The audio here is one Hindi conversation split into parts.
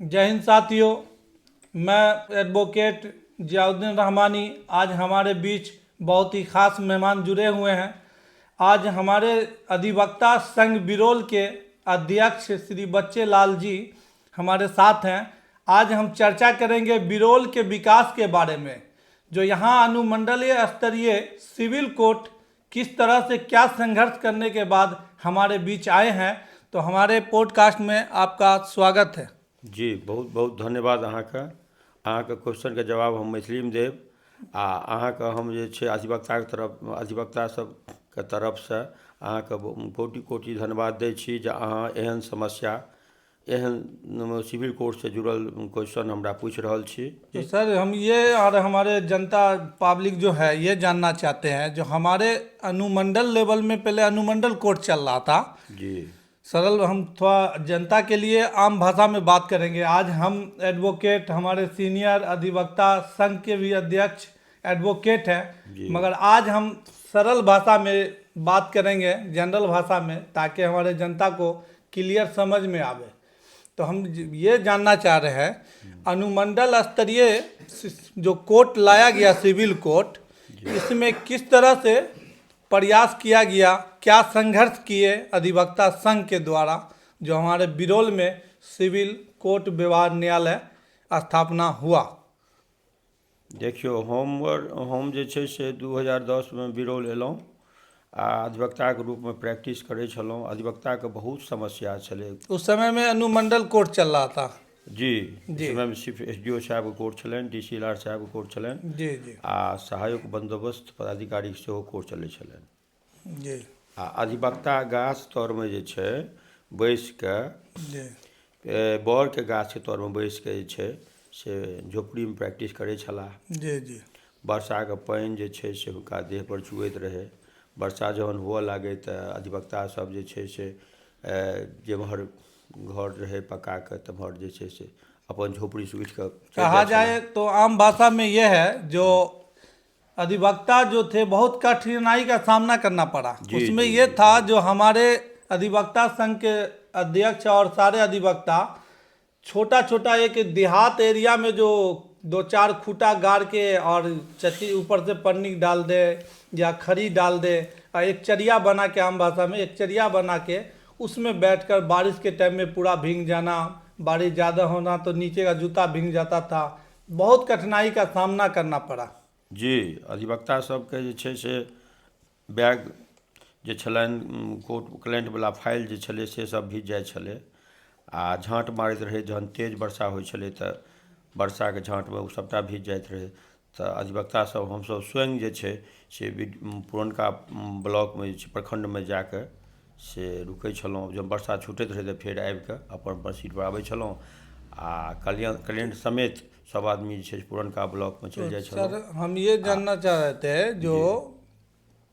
जय हिंद साथियों, मैं एडवोकेट जियाउद्दीन रहमानी। आज हमारे बीच बहुत ही खास मेहमान जुड़े हुए हैं। आज हमारे अधिवक्ता संघ बिरोल के अध्यक्ष श्री बच्चे लाल जी हमारे साथ हैं। आज हम चर्चा करेंगे बिरोल के विकास के बारे में। जो यहाँ अनुमंडलीय स्तरीय सिविल कोर्ट किस तरह से क्या संघर्ष करने के बाद हमारे बीच आए हैं, तो हमारे पॉडकास्ट में आपका स्वागत है। जी बहुत बहुत धन्यवाद अहाँके क्वेश्चन के जवाब हम मैथिली में देब। आ अहाँके हम जे छै अधिवक्ता सबके तरफसँ अहाँके कोटि कोटि धन्यवाद दै छी जे अहाँ एहन समस्या एहन सिविल कोर्ट से जुड़ल क्वेश्चन हमरा पूछि रहल छी। तो सर, हम ये और हमारे जनता पब्लिक जो है ये जानना चाहते हैं, जो हमारे अनुमंडल लेवल में पहले अनुमंडल कोर्ट चल रहा था जी सरल, हम थोड़ा जनता के लिए आम भाषा में बात करेंगे। आज हम एडवोकेट, हमारे सीनियर अधिवक्ता संघ के भी अध्यक्ष एडवोकेट हैं, मगर आज हम सरल भाषा में बात करेंगे, जनरल भाषा में, ताकि हमारे जनता को क्लियर समझ में आवे। तो हम ये जानना चाह रहे हैं, अनुमंडल स्तरीय जो कोर्ट लाया गया सिविल कोर्ट, इसमें किस तरह से प्रयास किया गया, क्या संघर्ष किए अधिवक्ता संघ के द्वारा जो हमारे बिरोल में सिविल कोर्ट व्यवहार न्यायालय स्थापना हुआ। देखियो, हम जे छै से 2010 में बिरोल एलहुँ आ अधिवक्ताके रूपमे प्रैक्टिस करै छलहुँ। अधिवक्ताके बहुत समस्या छलै। उस समय में अनुमंडल कोर्ट चल रहा था। जी समय में सिर्फ SDO साहब के कोर्ट छलनि, DC साहब के कोर्ट छलनि, जी जी, आ सहायक बंदोबस्त पदाधिकारी सेहो कोर्ट चलै छलनि। जी आ अधिवक्ता गाछ तरमे जे छै बैसि कऽ, जी, बड़के गाछके तरमे बैसि कऽ जे छै से झोपड़ीमे प्रैक्टिस करै छलाह। जी जी, वर्षाके पानि जे छै से हुनका देहपर चुअैत रहै। वर्षा जहन हुअ लागै तऽ अधिवक्ता सब जे छै से जेम्हर घर रहे पक्का के तम्हर जे छै से अपन झोपड़ी से उठ कर कहा जाए तो आम भाषा में यह है, जो अधिवक्ता जो थे बहुत कठिनाई का सामना करना पड़ा। उसमें ये था, जो हमारे अधिवक्ता संघ के अध्यक्ष और सारे अधिवक्ता छोटा छोटा एक देहात एरिया में जो 2-4 खूटा गाड़ के और चची ऊपर से पन्नी डाल दे या खरी डाल दे, और एक चरिया बना के, आम भाषा में एक चरिया बना के उसमें बैठकर बारिश के टाइम में पूरा भीग जाना, बारिश ज़्यादा होना तो नीचे का जूता भीग जाता था। बहुत कठिनाई का सामना करना पड़ा। जी, अधिवक्ता सबके जे छै से बैग जे छलनि, कोर्ट क्लाइंटवला फाइल जे छलै से सब भीज जाइ छलै आ झाँट मारैत रहै। जहन तेज वर्षा होइ छलै तऽ वर्षाके झाँटमे ओ सबटा भीज जाइत रहै। तऽ अधिवक्ता सब हमसब स्वयं जे छै से पुरनका ब्लॉकमे जे छै प्रखण्डमे जाकऽ से रुकै छलहुँ। जब वर्षा छूटैत रहै तऽ फेर आबि कऽ अपन सीटपर आबै छलहुँ आ क्लाइंट समेत सब आदमी जे छै पुरनका ब्लॉकमे चलि जाइ छलहुँ। सर, हम ये जानना चाह रहे थे, जो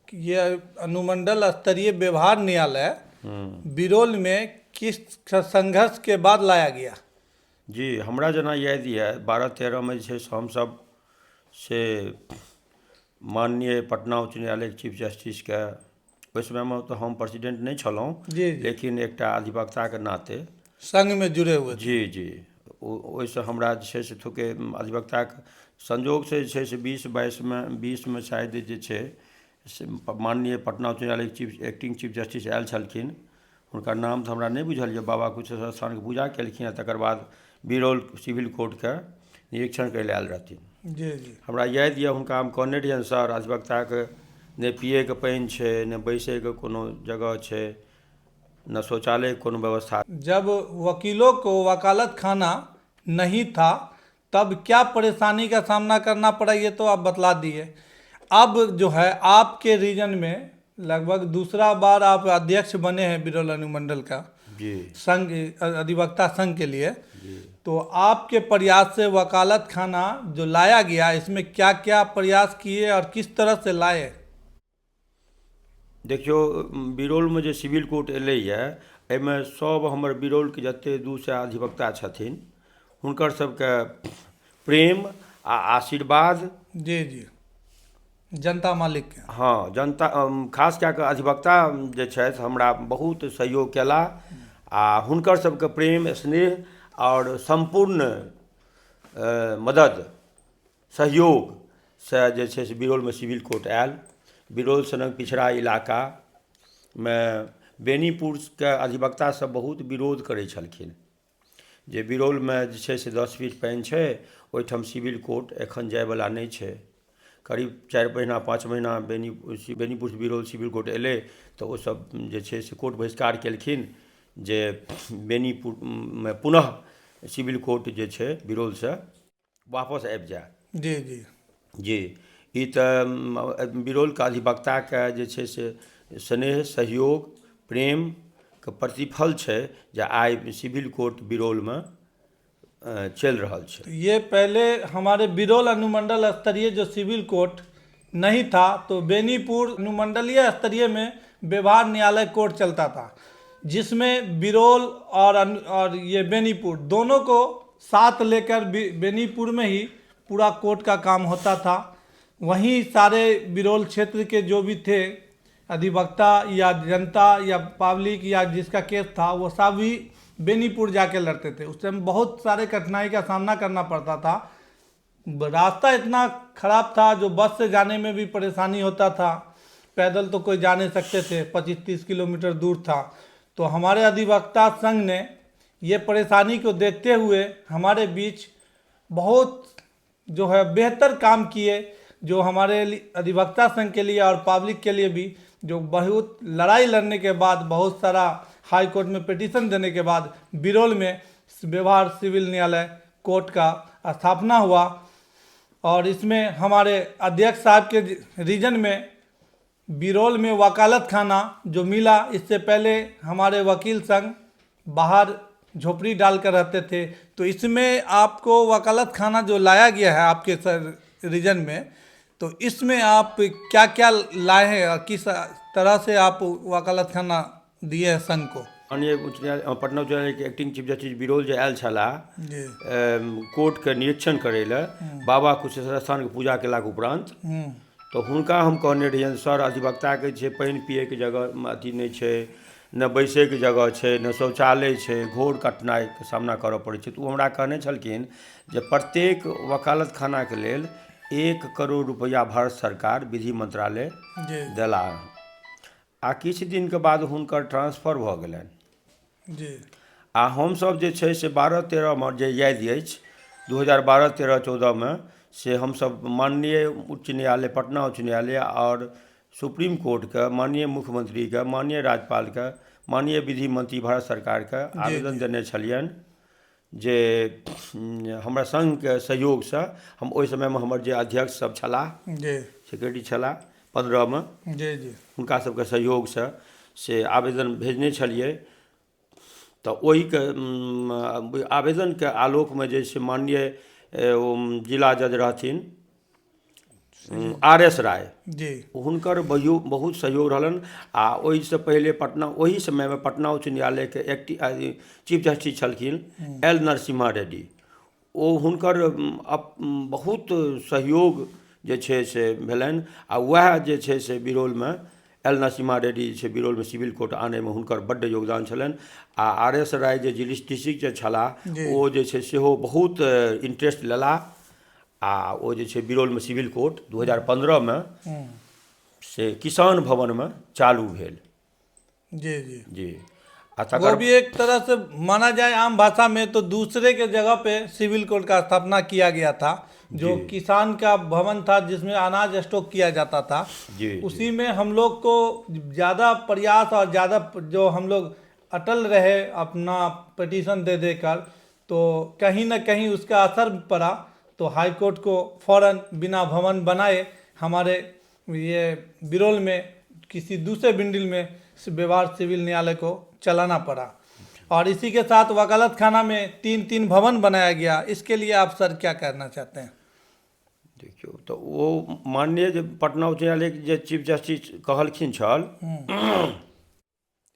ये अनुमंडल स्तरीय व्यवहार न्यायालय बिरोल में किस संघर्ष के बाद लाया गया? जी, हमरा जना याद यऽ 12-13 में जे छै से हमसब से माननीय पटना उच्च न्यायालय चीफ जस्टिसके, ओहि समयमे तऽ हम प्रेसिडेंट नहि छलहुँ, लेकिन एकटा अधिवक्ताके नाते संघ में जुड़े हुए थे। जी जी, ओहिसँ हमरा जे छै से थोके अधिवक्ताके संजोगसँ जे छै से 20 में शायद जे छै से माननीय पटना उच्च न्यायालय एक्टिंग चीफ जस्टिस आयल छलखिन। हुनकर नाम तऽ हमरा नहि बुझल यऽ। बाबा कुशेश्वर स्थानके पूजा केलखिन आ तकर बाद बिरोल सिविल कोर्टके निरीक्षण करै लए आयल रहथिन। जी जी, हमरा याद यऽ हुनका हम कहने रहियनि, सर अधिवक्ताके ने पिएके पानि छै, ने बैसैके कोनो जगह छै, न शौचालय कोनो व्यवस्था। जब वकीलों को वकालत खाना नहीं था तब क्या परेशानी का सामना करना पड़ा, ये तो आप बतला दिए। अब जो है आपके रीजन में लगभग दूसरा बार आप अध्यक्ष बने हैं बिरोल अनुमंडल का संघ, अधिवक्ता संघ के लिए। तो आपके प्रयास से वकालत खाना जो लाया गया, इसमें क्या क्या प्रयास किए और किस तरह से लाए? देखियो, बिरोलमे जे सिविल कोर्ट एलैए, एहिमे सब हमर बिरोलके जते 200 अधिवक्ता छथिन, हुनकर सबके प्रेम आ आशीर्वाद, जी जी, जनता मालिक के, हाँ जनता, खास कए कऽ अधिवक्ता जे छथि हमरा बहुत सहयोग केला आ हुनकर सबके प्रेम स्नेह और संपूर्ण मदद सहयोग से जे छै से बिरौलमे सिविल कोर्ट आयल। बिरौल सनक पिछड़ा इलाकामे बेनीपुरके अधिवक्ता सब बहुत विरोध करै छलखिन जे बिरौलमे जे छै से 10 फीट पानि छै, ओहिठाम सिविल कोर्ट एखन जायवला नहि छै। करीब 4 महीना 5 महीना बेनीपुर से बिरौल सिविल कोर्ट एलै तऽ ओ सब जे छै से कोर्ट बहिष्कार केलखिन जे बेनीपुरमे पुनः सिविल कोर्ट जे छै बिरौलसँ वापस आबि जाए। जी जी जी, ई तऽ बिरौलके अधिवक्ताके जे छै से स्नेह सहयोग प्रेमके प्रतिफल छै जे आइ सिविल कोर्ट बिरौलमे चल रहा है। ये पहले हमारे बिरौल अनुमंडल स्तरीय जो सिविल कोर्ट नहीं था, तो बेनीपुर अनुमंडलीय स्तरीय में व्यवहार न्यायालय कोर्ट चलता था, जिसमें बिरौल और ये बेनीपुर दोनों को साथ लेकर बेनीपुर में ही पूरा कोर्ट का काम होता था। वहीं सारे बिरौल क्षेत्र के जो भी थे अधिवक्ता या जनता या पब्लिक या जिसका केस था, वो सभी बेनीपुर जाके लड़ते थे। उस टाइम बहुत सारे कठिनाई का सामना करना पड़ता था। रास्ता इतना खराब था, जो बस से जाने में भी परेशानी होता था, पैदल तो कोई जा नहीं सकते थे, 25-30 किलोमीटर दूर था। तो हमारे अधिवक्ता संघ ने ये परेशानी को देखते हुए हमारे बीच बहुत जो है बेहतर काम किए, जो हमारे अधिवक्ता संघ के लिए और पब्लिक के लिए भी, जो बहुत लड़ाई लड़ने के बाद, बहुत सारा हाई कोर्ट में पिटीशन देने के बाद बिरौल में व्यवहार सिविल न्यायालय कोर्ट का स्थापना हुआ। और इसमें हमारे अध्यक्ष साहब के रीजन में बिरौल में वकालत खाना जो मिला, इससे पहले हमारे वकील संघ बाहर झोपड़ी डालकर रहते थे, तो इसमें आपको वकालत खाना जो लाया गया है आपके रीजन में, तो इसमें आप क्या क्या लाए हैं और किस तरह से आप वकालत खाना दिए हैं संघ को? माननीय उच्च न्यायालय पटना उच्च न्यायालय के एक्टिंग चीफ जस्टिस बिरौल जे आयल छलाह कोर्ट के निरीक्षण करै लए बाबा कुशेश्वर स्थान के पूजा केलाक उपरांत, तो हुनका हम कहने रहियन सर अधिवक्ताके छै पानि पियैके जगह अथी नहि छै, न बैसैके जगह छै, न शौचालय छै, घोर कठिनाइके सामना करऽ पड़ै छै। तऽ ओ हमरा कहने छलखिन जे प्रत्येक वकालत खानाके लेल 1 करोड़ रुपैआ भारत सरकार विधि मंत्रालय देला। आ किछु दिनके बाद हुनकर ट्रांसफर भऽ गेलनि जी। आ हमसब जे छै से 12-13 जे याद अछि 2012-13-14 में से हमसब माननीय उच्च न्यायालय पटना उच्च न्यायालय और सुप्रीम कोर्ट के माननीय मुख्यमंत्री के, माननीय राज्यपाल के, माननीय विधि मंत्री भारत सरकार के आवेदन देने छलियन जे हमरा संघ के सहयोग से हम ओहि समय में हमर जे अध्यक्ष सब छलाह सेक्रेटरी छलाह 15 में जी हुनका सबके सहयोग से आवेदन भेजने छलिए। तो ओहि के आवेदन के आलोक में जे से माननीय जिला जज रहथिन RS राय जी, हुनकर बहुत सहयोग रहलन। आ ओहि से पहले पटना वही समय में पटना उच्च न्यायालय के चीफ जस्टिस छलखिन L नरसिम्हा रेड्डी, ओ हुनकर बहुत सहयोग जे छै से भेलनि। आ वएह जे छै से बिरौल में L नरसिम्हा रेड्डी छै बिरौल में सिविल कोर्ट आने में हुनकर बड्ड योगदान छलनि। आ RS राय जे डिस्ट्रिक्ट जे छलाह ओ जे छै सेहो बहुत इंटरेस्ट लेलाह। आ ओ जे छै बिरौल में सिविल कोर्ट 2015 में से किसान भवन में चालू भेल। जी जी जी। वो भी एक तरह से माना जाए आम भाषा में तो दूसरे के जगह पे सिविल कोर्ट का स्थापना किया गया था, जो किसान का भवन था जिसमें अनाज स्टॉक किया जाता था। उसी में हम लोग को ज़्यादा प्रयास और ज़्यादा जो हम लोग अटल रहे अपना पिटीशन दे देकर, तो कहीं ना कहीं उसका असर पड़ा। तो हाई कोर्ट को फौरन बिना भवन बनाए हमारे ये बिरौल में किसी दूसरे बिंडिल में व्यवहार सिविल न्यायालय को चलाना पड़ा। और इसी के साथ वकालत खाना में 3 भवन बनाया गया। इसके लिए आप सर क्या कहना चाहते हैं? देखियो तो वो माननीय जो पटना उच्च न्यायालय के जे चीफ जस्टिस कहलखिन छल,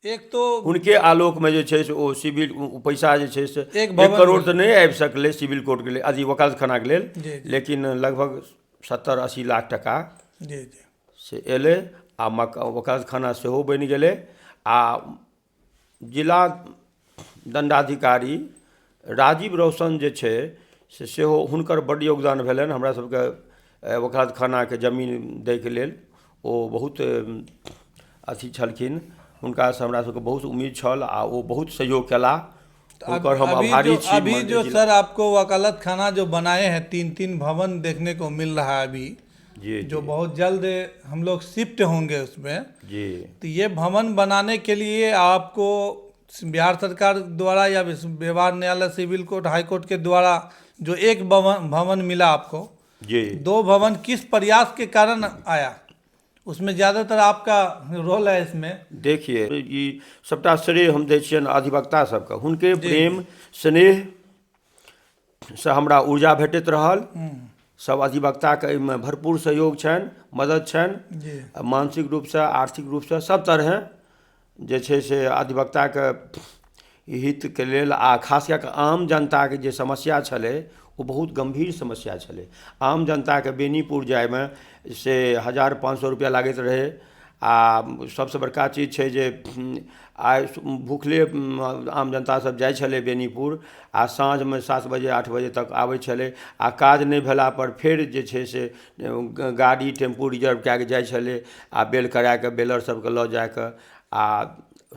एक तो उनके आलोक में जे छै से ओ सिविल पैसा जे छै से 1 करोड़ तो नहीं आबि सकलै सिविल कोर्ट के लिए अथी वकालत खाना के लेल, लेकिन लगभग 70-80 लाख टका से एलै। आ वकालत खाना सेहो बनि गेलै। आ जिला दंडाधिकारी राजीव रौशन जे छै से सेहो हुनकर बड्ड योगदान भेलनि हमरा सबके वकालत खानाके जमीन दैके लेल। ओ बहुत अथी छलखिन, हुनकासँ हमरा सबके बहुत उम्मीद छल आ ओ बहुत सहयोग केला, हुनकर हम आभारी छी। अभी जो सर आपको वकालत खाना जो बनाए हैं 3-3 भवन देखने को मिल रहा है अभी, जी जो बहुत जल्द हम लोग शिफ्ट होंगे उसमें। जी तो ये भवन बनाने के लिए आपको बिहार सरकार द्वारा या व्यवहार न्यायालय सिविल कोर्ट हाई कोर्ट के द्वारा जो एक भवन मिला आपको, जी 2 भवन किस प्रयास के कारण आया, उसमें ज़्यादातर आपका रोल है इसमें? देखिए ई सबटा श्रेय हम दै छियनि अधिवक्ता सबके, हुनके प्रेम स्नेह से हमरा ऊर्जा भेटैत रहल। सब अधिवक्ताके एहिमे भरपूर सहयोग छनि, मदद छनि, मानसिक रूपसँ आर्थिक रूपसँ सब तरहे जे छै से अधिवक्ताके हितके लेल आ खास कए कऽ आम जनताके जे समस्या छलै ओ बहुत गम्भीर समस्या छलै। आम जनताके बेनीपुर जाइमे से 1500 रुपैआ लागैत रहै आ सबसँ बड़का चीज छै जे आइ भूखले आम जनता सब जाइ छलै बेनीपुर आ साँझमे 7 बजे 8 बजे तक आबै छलै आ काज नहि भेला पर फेर जे छै से गाड़ी टेम्पू रिजर्व कए कऽ जाइ छलै आ बेल करा कऽ बेलर सबके लऽ जा कऽ आ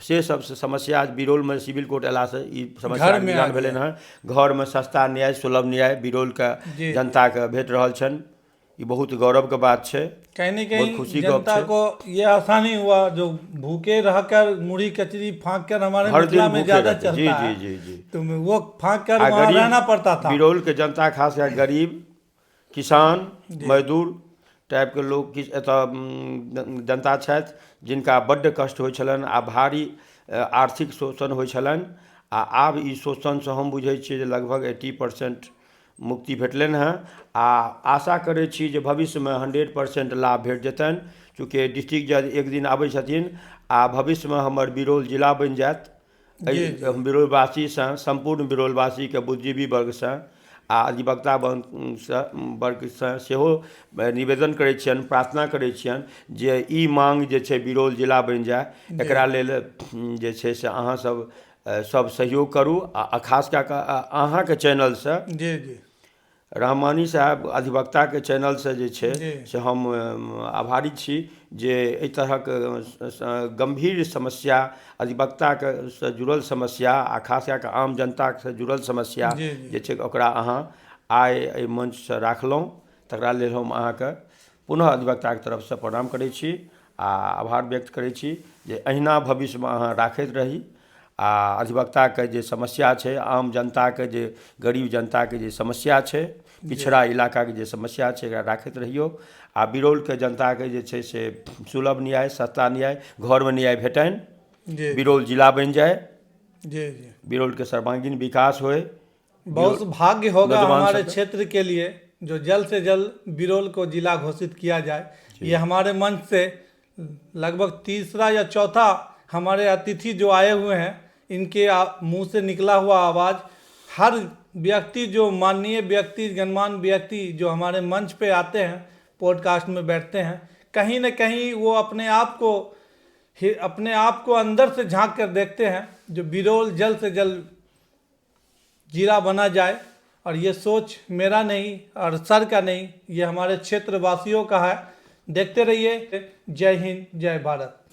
से सब समस्या बिरौलमे सिविल कोर्ट अयलासँ ई समस्या निदान भेलनि हँ। घरमे सस्ता न्याय सुलभ न्याय बिरौलके जनताके भेट रहल छनि, ये बहुत गौरव की बात है। कहीं न कहीं जनता को ये आसानी हुआ जो भूखे रहकर मुड़ी कचरी फाँक कर हमारे मिथिला में ज्यादा चलता है। जी तो वो फाँक कर वहाँ रहना पड़ता था। बिरौल के जनता खास कर गरीब किसान मजदूर टाइप के लोग एतऽ जनता छथि जिनका बड्ड कष्ट होइ छलनि आ भारी आर्थिक शोषण होइ छलनि आ आब ई शोषणसँ हम बुझै छियै जे लगभग 80% मुक्ति भेटलनि हँ आ आशा करै छी जे भविष्यमे 100% लाभ भेट जेतनि, चूँकि डिस्ट्रिक्ट जज एक दिन आबै छथिन आ भविष्यमे हमर बिरौल जिला बनि जायत। बिरौलवासीसँ सम्पूर्ण बिरौलवासीके बुद्धिजीवी वर्गसँ आ अधिवक्ता वर्गसँ सेहो निवेदन करै छियनि, प्रार्थना करै छियनि जे ई मांग जे छै बिरौल जिला बनि जाय, एकरा लेल जे छै से अहाँ सब सहयोग करू आ खास कए कऽ अहाँके चैनलसँ जी रहमानी साहब अधिवक्ताके चैनलसँ जे छै से हम आभारी छी जे एहि तरहक गम्भीर समस्या अधिवक्ताके से जुड़ल समस्या आ खास कए कऽ आम जनतासँ जुड़ल समस्या जे छै ओकरा अहाँ आइ एहि मंचसँ राखलहुँ, तकरा लेल हम अहाँके पुनः अधिवक्ताके तरफसँ प्रणाम करै छी आ आभार व्यक्त करै छी जे अहिना भविष्यमे अहाँ राखैत रही आ अधिवक्ताके जे समस्या छै, आम जनताके जे गरीब जनताके जे समस्या छै, पिछड़ा इलाकाके जे समस्या छै एकरा राखैत रहियौ आ बिरौलके जनताके जे छै से सुलभ न्याय सस्ता न्याय घरमे न्याय भेटनि, बिरौल जिला बनि जाए, बिरौलके सर्वांगीण विकास होए। बहुत भाग्य होगा हमारे क्षेत्र के लिए जो जल्द से जल्द बिरौल को जिला घोषित किया जाए। ये हमारे मंच से लगभग तीसरा या चौथा हमारे अतिथि जो आए हुए हैं इनके मुंह से निकला हुआ आवाज़ हर व्यक्ति जो माननीय व्यक्ति गणमान्य व्यक्ति जो हमारे मंच पे आते हैं पॉडकास्ट में बैठते हैं, कहीं न कहीं वो अपने आप को अंदर से झांक कर देखते हैं जो बिरौल जल्द से जल्द जिला बना जाए। और ये सोच मेरा नहीं और सर का नहीं, ये हमारे क्षेत्रवासियों का है। देखते रहिए। जय हिंद, जय भारत।